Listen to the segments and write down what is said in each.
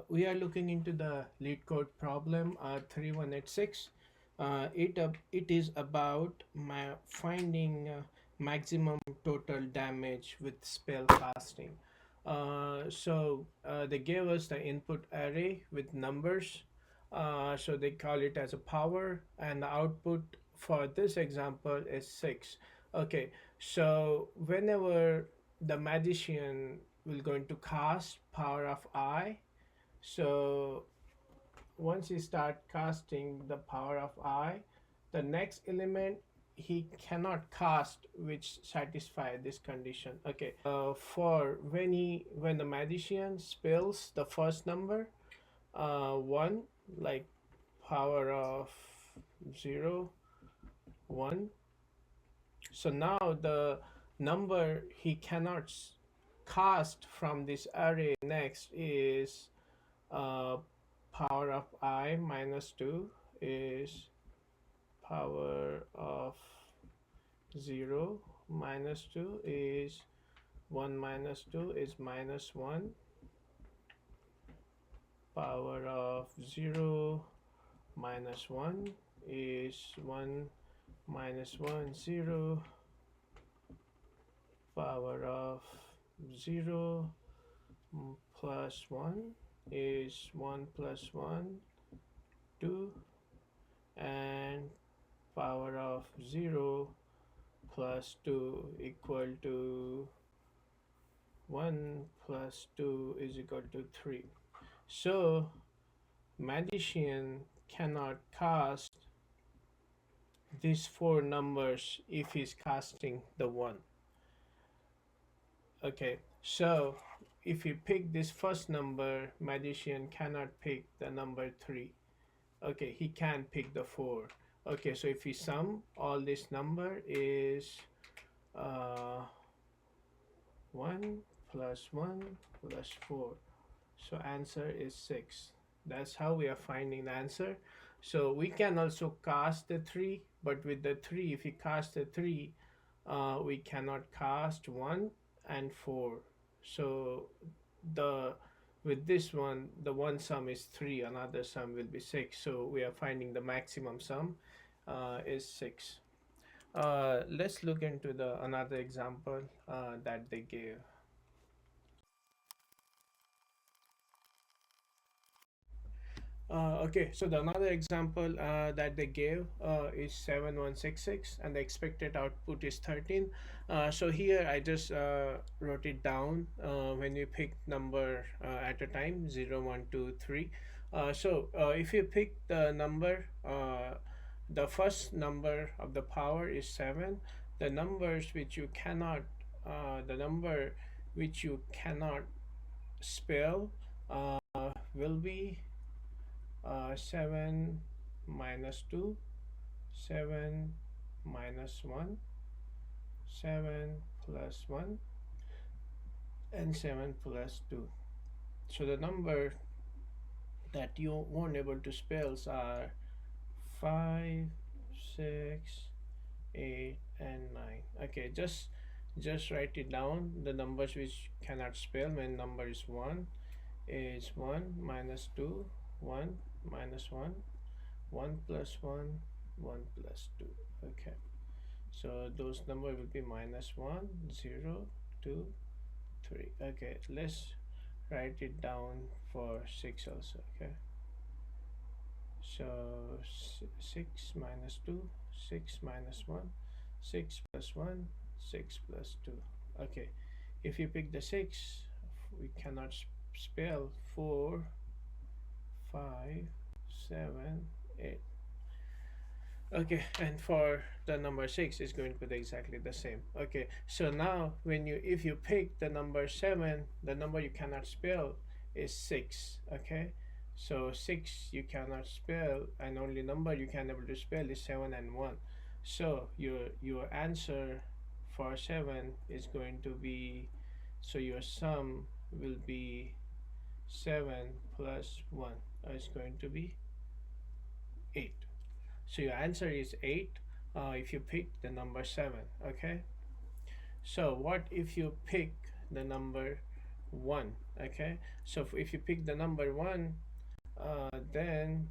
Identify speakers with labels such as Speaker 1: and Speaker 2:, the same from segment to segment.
Speaker 1: We are looking into the LeetCode problem 3186. It is about finding maximum total damage with spell casting. They gave us the input array with numbers. So they call it as a power, and the output for this example is 6. Okay, so whenever the magician will going to cast power of I, so once you start casting the power of I, the next element he cannot cast which satisfy this condition. Okay, for when the magician spells the first number, 1, like power of 0 1. So now the number he cannot cast from this array next is uh, power of I minus 2 is power of 0 minus 2 is 1 minus 2 is minus 1, power of 0 minus 1 is 1 minus 1 0, power of 0 plus 1 is 1 plus 1 2, and power of 0 plus 2 equal to 1 plus 2 is equal to 3. So magician cannot cast these four numbers if he's casting the 1. Okay, so if you pick this first number, magician cannot pick the number 3. Okay, he can pick the 4. Okay, so if we sum all this number is 1 plus 1 plus 4. So answer is 6. That's how we are finding the answer. So we can also cast the 3, but with the 3, if we cast the 3, we cannot cast 1 and 4. So the with this one, the one sum is 3, another sum will be 6. So we are finding the maximum sum is 6. Let's look into the another example that they gave. Okay, so the another example that they gave is 7166, and the expected output is 13. So here I just wrote it down when you pick number at a time, 0 1 2 3. If you pick the number, the first number of the power is 7. The numbers which you cannot, the number which you cannot spell will be 7 minus 2, 7 minus 1, 7 plus 1, and 7 plus 2. So the number that you won't able to spell are 5, 6, 8, and 9. Okay, just write it down. The numbers which cannot spell when number is 1 is 1 minus 2, 1 minus 1, 1 plus 1, 1 plus 2. Okay, so those number will be minus 1 0 2 3. Okay, let's write it down for 6 also. Okay, so 6 minus 2, 6 minus 1, 6 plus 1, 6 plus 2. Okay, if you pick the 6, we cannot spell 4, 5, 7, 8. Okay, and for the number 6 is going to be exactly the same. Okay, so now if you pick the number 7, the number you cannot spell is 6. Okay, so 6 you cannot spell, and only number you can able to spell is 7 and 1. So your answer for 7 is going to be, so your sum will be 7 plus 1 is going to be 8. So your answer is 8 if you pick the number 7. Okay, so what if you pick the number 1. Okay, so if you pick the number 1, then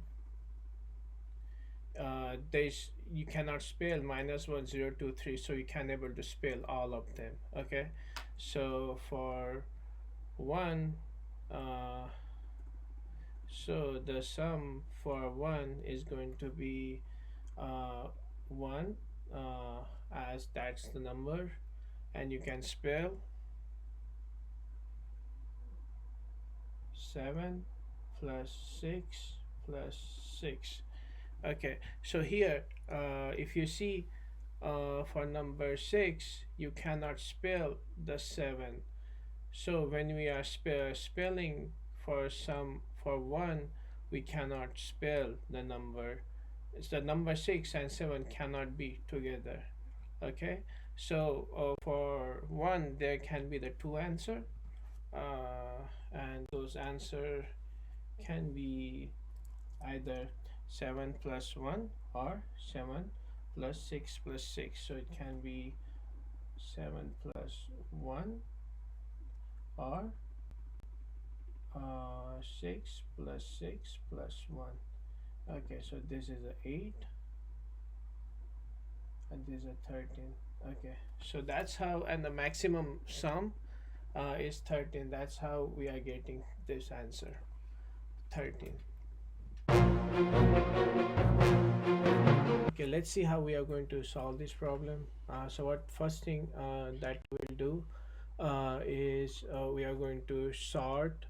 Speaker 1: there's you cannot spell -1 0 2 3, so you can able to spell all of them. Okay, so for 1, uh, so the sum for 1 is going to be 1, as that's the number, and you can spell 7 plus 6 plus 6. Okay, so here, if you see, for number 6 you cannot spell the 7. So when we are spelling for some for 1, we cannot spell the number. It's the number 6 and 7 cannot be together. Okay, so for 1 there can be the two answer, and those answer can be either 7 plus 1 or 7 plus 6 plus 6. So it can be 7 plus 1 or 6 plus 6 plus 1. Okay, so this is a 8 and this is a 13. Okay, so that's how, and the maximum sum is 13. That's how we are getting this answer, 13. Okay, let's see how we are going to solve this problem. So what first thing that we'll do is we are going to sort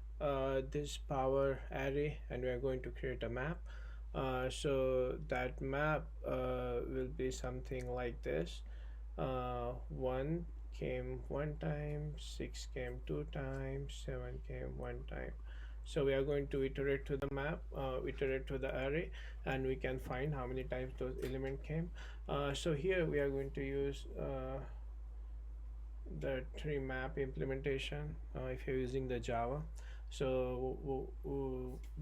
Speaker 1: this power array, and we are going to create a map. So that map will be something like this. 1 came one time, 6 came two times, 7 came one time. So we are going to iterate to the map, iterate to the array, and we can find how many times those element came. So here we are going to use the tree map implementation, if you're using the Java. So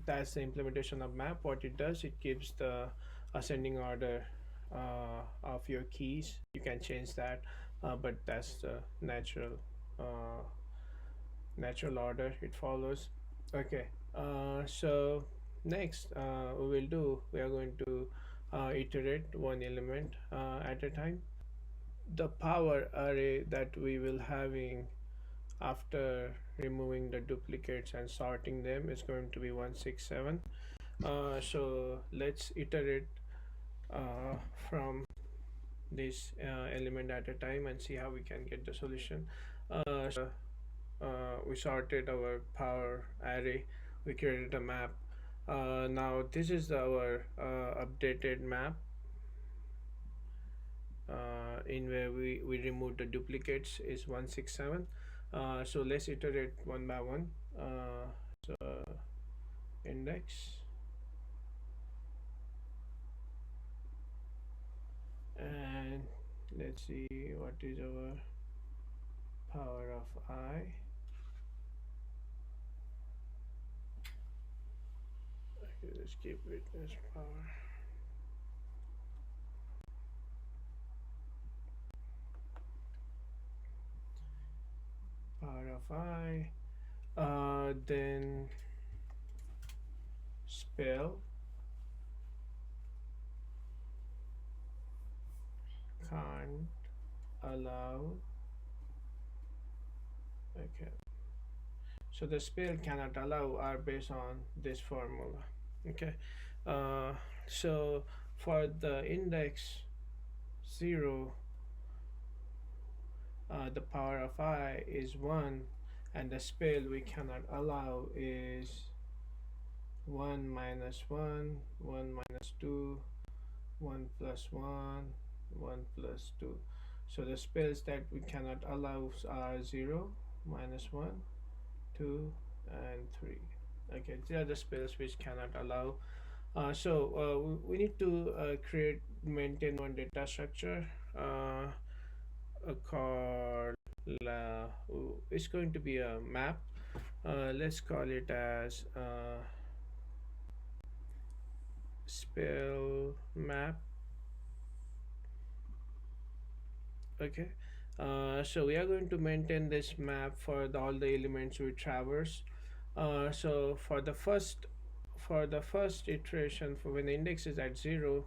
Speaker 1: that's the implementation of map. What it does, it keeps the ascending order of your keys. You can change that, but that's the uh, natural order it follows. Okay, so next we are going to iterate one element at a time. The power array that we will having after removing the duplicates and sorting them is going to be 167. So let's iterate from this element at a time and see how we can get the solution. We sorted our power array, we created a map. Now this is our updated map, in where we remove the duplicates is 167. So let's iterate one by one. So index, and let's see what is our power of I. Okay, let's keep it as power of I. Then spell, can't allow. Okay, so the spell cannot allow are based on this formula. Okay, uh, so for the index 0, the power of I is 1, and the spell we cannot allow is 1 minus 1, 1 minus 2, 1 plus 1, 1 plus 2. So the spells that we cannot allow are 0, minus 1, 2, and 3. Okay, these are the spells which cannot allow. So we need to maintain one data structure called it's going to be a map. Let's call it as spell map. Okay, So we are going to maintain this map for all the elements we traverse. So for the first iteration, for when the index is at 0,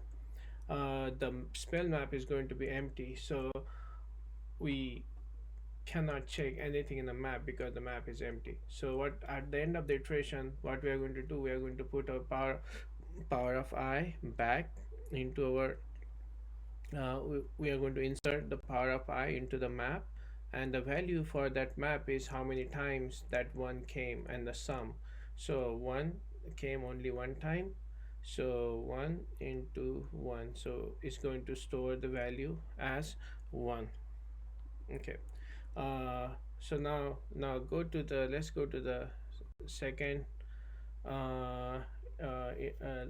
Speaker 1: the spell map is going to be empty. So we cannot check anything in the map because the map is empty. So what at the end of the iteration, what we are going to do, we are going to put our power of I back into our we are going to insert the power of I into the map, and the value for that map is how many times that one came and the sum. So one came only one time, so 1 into 1, so it's going to store the value as 1. Okay. uh, so now go to the let's go to the second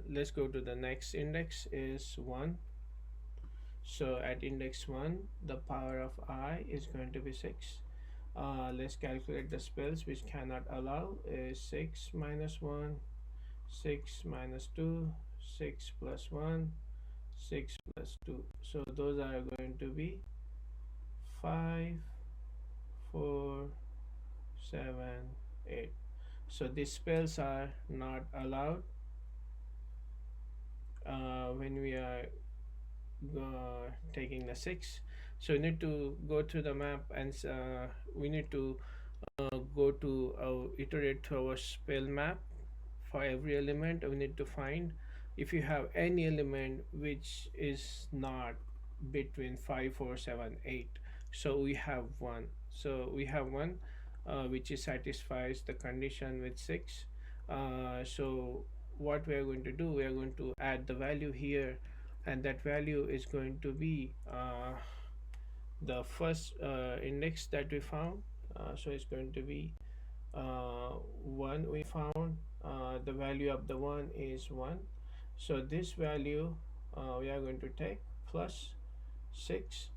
Speaker 1: let's go to the next index is 1. So at index 1 the power of I is going to be 6. Let's calculate the spells which cannot allow is 6 minus 1, 6 minus 2, 6 plus 1, 6 plus 2. So those are going to be 5, 4, 7, 8. So these spells are not allowed when we are taking the 6. So we need to go through the map and we need to go to iterate through our spell map. For every element we need to find if you have any element which is not between 5, 4, 7, 8. So we have one. So we have one which is satisfies the condition with 6. So what we are going to do, we are going to add the value here, and that value is going to be the first index that we found. So it's going to be 1 we found. The value of the 1 is 1. So this value we are going to take plus 6.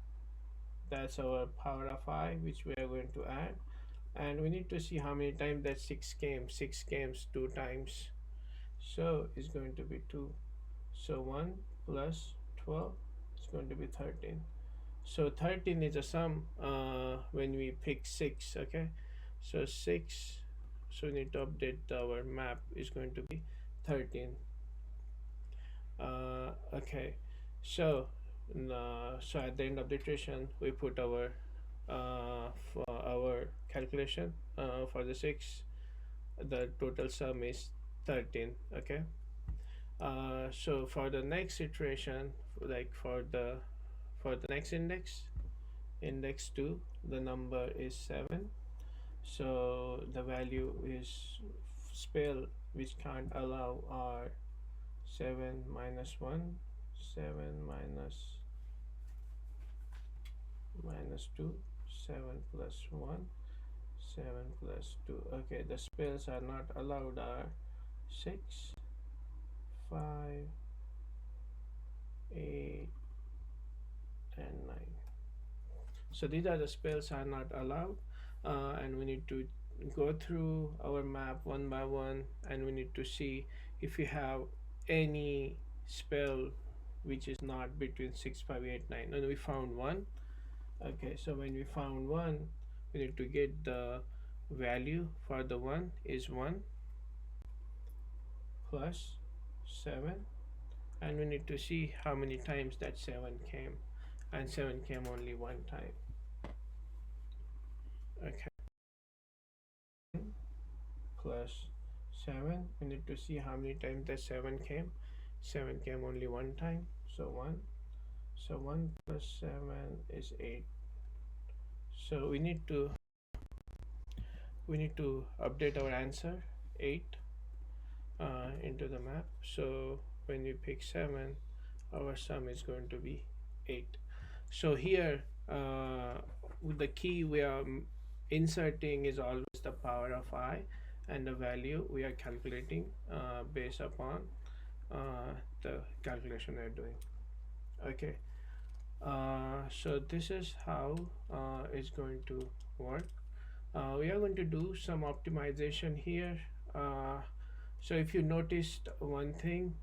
Speaker 1: That's our power of I which we are going to add, and we need to see how many times that 6 came. 6 came 2 times, so it's going to be 2. So 1 plus 12 is going to be 13. So 13 is a sum when we pick 6. Okay, so 6, so we need to update our map is going to be 13. Okay, so so at the end of the iteration we put our for our calculation for the 6, the total sum is 13. Okay, so for the next iteration, like for the next index 2, the number is 7. So the value is spell which can't allow are 7 minus 1, 7 minus 2, 7 plus 1, 7 plus 2. Okay, the spells are not allowed are 6, 5, 8, and 9. So these are the spells are not allowed, and we need to go through our map one by one, and we need to see if you have any spell which is not between 6, 5, 8, 9. And we found one. Okay, so when we found one, we need to get the value for the one is 1 plus 7, and we need to see how many times that 7 came, and 7 came only one time. Okay, plus 7, we need to see how many times that 7 came. 7 came only one time, so 1. So 1 plus 7 is 8. So we need to update our answer 8 into the map. So when we pick 7, our sum is going to be 8. So here the key we are inserting is always the power of I, and the value we are calculating based upon the calculation we are doing. Okay, so this is how it's going to work. We are going to do some optimization here. So if you noticed one thing,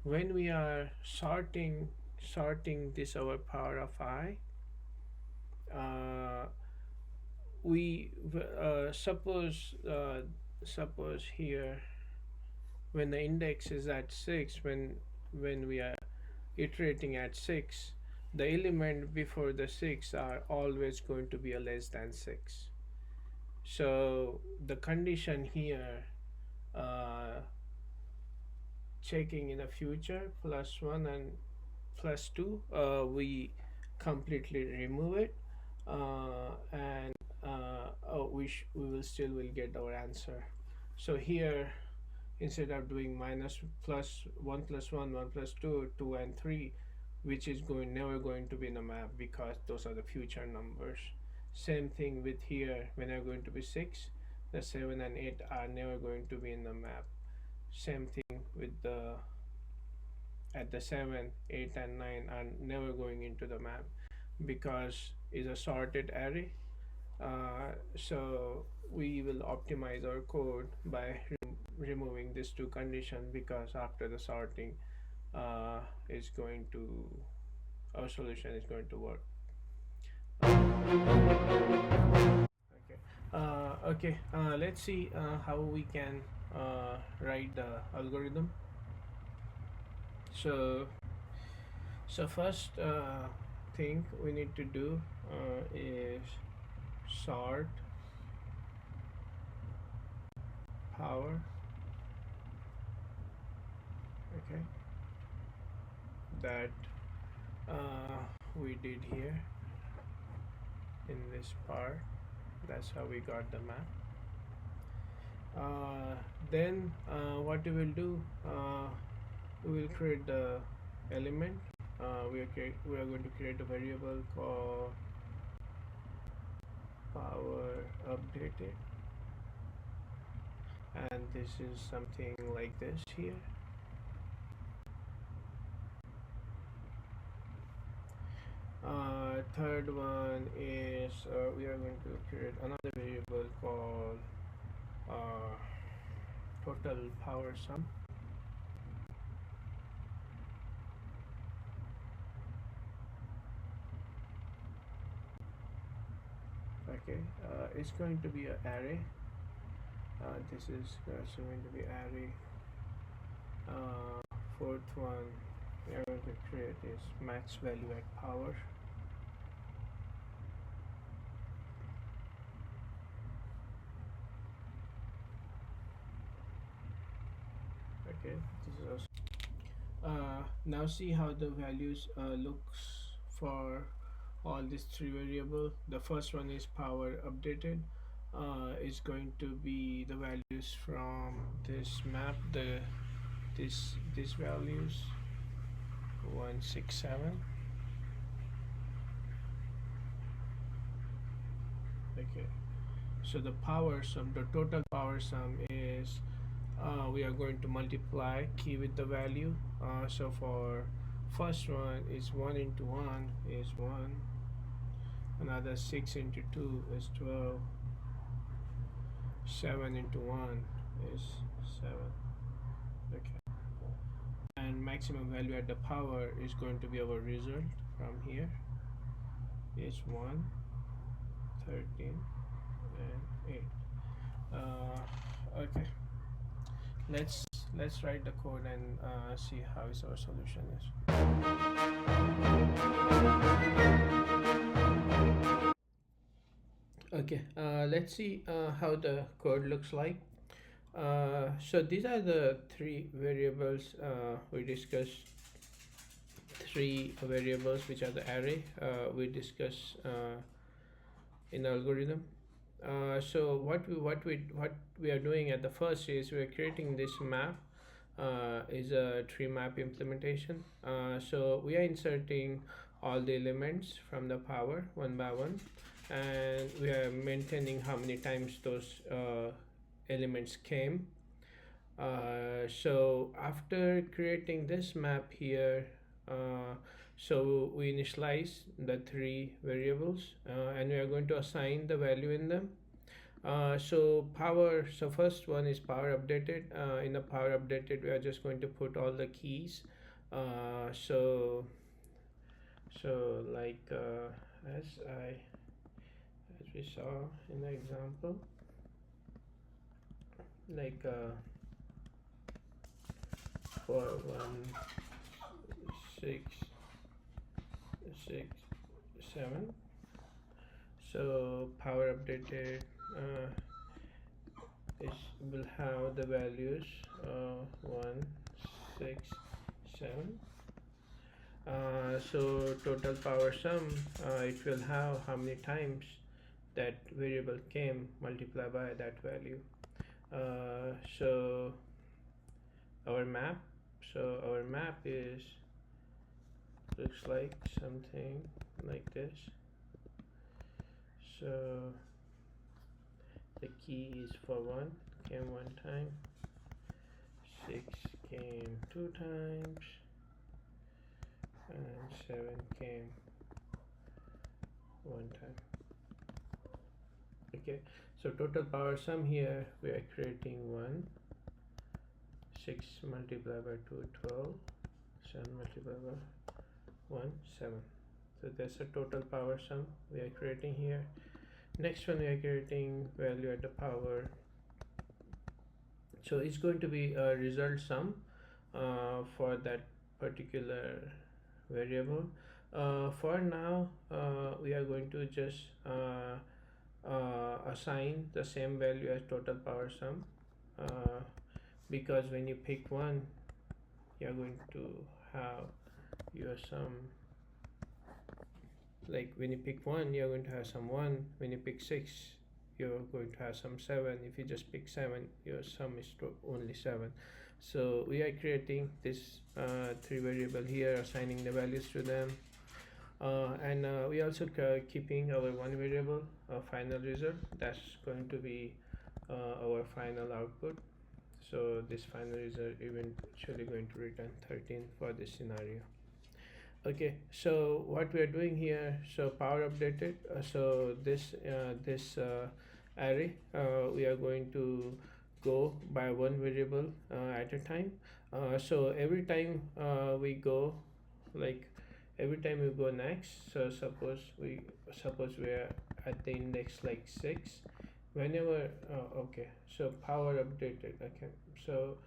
Speaker 1: when we are sorting this our power of I, we suppose here when the index is at 6, when we are iterating at 6, the element before the 6 are always going to be a less than 6. So the condition here, uh, checking in the future plus 1 and plus 2, we completely remove it, and we will still will get our answer. So here, instead of doing minus plus 1 plus 1 1 plus 2 2 and 3, which is going never going to be in the map because those are the future numbers. Same thing with here, when are going to be 6, the 7 and 8 are never going to be in the map. Same thing with the at the 7 8 and 9 are never going into the map because it's a sorted array. So we will optimize our code by removing these two conditions, because after the sorting, is going to our solution is going to work. Okay. Okay. Let's see how we can write the algorithm. So first thing we need to do is sort power. Okay, that we did here in this part. That's how we got the map. Then what we will do, we will create the element. We are going to create a variable called power updated, and this is something like this here. Third one is we are going to create another variable called uh, total power sum. Okay, it's going to be an array. This is also going to be array. Fourth one we are going to create is max value at power. Okay, this is also. Now see how the values looks for all these three variables. The first one is power updated. Is going to be the values from this map. These values 167. Okay. So the power sum, the total power sum is, we are going to multiply key with the value. So for first one is 1 into 1 is 1, another 6 into 2 is 12, 7 into 1 is 7. Okay, and maximum value at the power is going to be our result from here is 1, 13 and 8. Okay, let's write the code and see how is our solution is. Okay, let's see how the code looks like. So these are the three variables we discussed. Three variables which are the array we discuss in algorithm. So what we are doing at the first is we are creating this map. Is a tree map implementation. So we are inserting all the elements from the power one by one, and we are maintaining how many times those elements came. So after creating this map here, so we initialize the three variables, and we are going to assign the value in them. So first one is power updated. In the power updated, we are just going to put all the keys. So like as we saw in the example, like 4167. So power updated is will have the values 167. So total power sum, it will have how many times that variable came multiplied by that value. So our map, our map is looks like something like this. So the key is for 1 came 1 time, 6 came 2 times, and 7 came 1 time. Okay, so total power sum here we are creating 1, 6 multiplied by 2, 12, 7 multiplied by 1, 7. So that's the total power sum we are creating here. Next one, we are creating value at the power. So it's going to be a result sum for that particular variable. For now, we are going to just assign the same value as total power sum, because when you pick one, you are going to have your sum. Like when you pick 1, you're going to have some 1. When you pick 6, you're going to have some 7. If you just pick 7, your sum is only 7. So we are creating this 3 variable here, assigning the values to them, and we also keeping our 1 variable final result. That's going to be our final output. So this final result eventually going to return 13 for this scenario. Okay, so what we are doing here, so power updated, so this array, we are going to go by 1 variable at a time. So every time we go, like every time we go next, so suppose we are at the index like 6, whenever okay, so power updated. Okay, so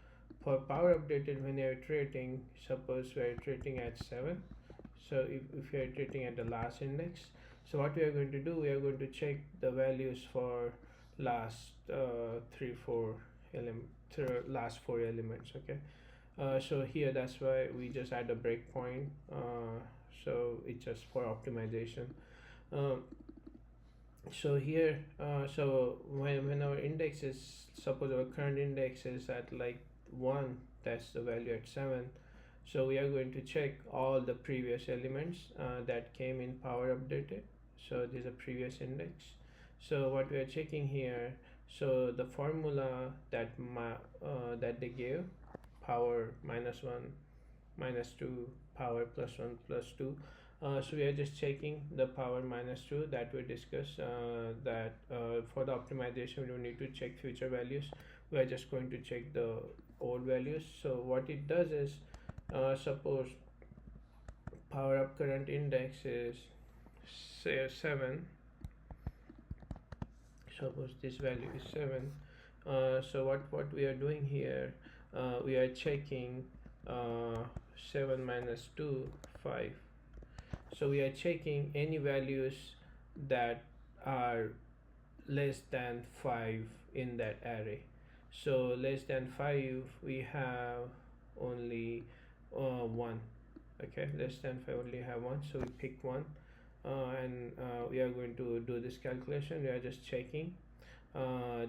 Speaker 1: for power updated, when you are iterating, suppose we are iterating at 7. So if you are iterating at the last index, so what we are going to do, we are going to check the values for last 4 last 4 elements. Okay, so here that's why we just add a breakpoint, so it's just for optimization. um, so here, so when our index is, suppose our current index is at like 1, that's the value at 7. So we are going to check all the previous elements that came in power updated. So this is a previous index. So what we are checking here, so the formula that that they gave, power -1 -2, power +1 +2. So we are just checking the power -2 that we discussed, that for the optimization we don't need to check future values. We are just going to check the old values. So what it does is, suppose power up current index is say 7, suppose this value is 7. So what we are doing here, we are checking 7 minus 2, 5. So we are checking any values that are less than 5 in that array. So less than 5 we have only 1. Okay, less than 5 only have 1, so we pick 1, and we are going to do this calculation. We are just checking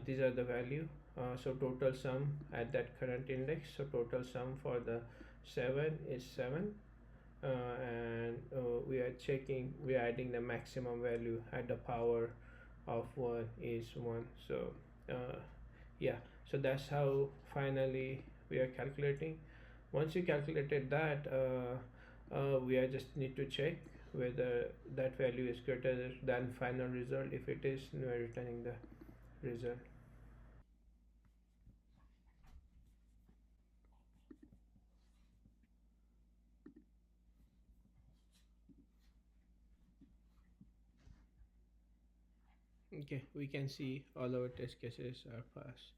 Speaker 1: these are the value. So total sum at that current index, so total sum for the 7 is 7, and we are checking, we are adding the maximum value at the power of 1 is 1. So yeah, so that's how finally we are calculating. Once you calculated that, we are just need to check whether that value is greater than final result. If it is, we are returning the result. Okay, we can see all our test cases are passed.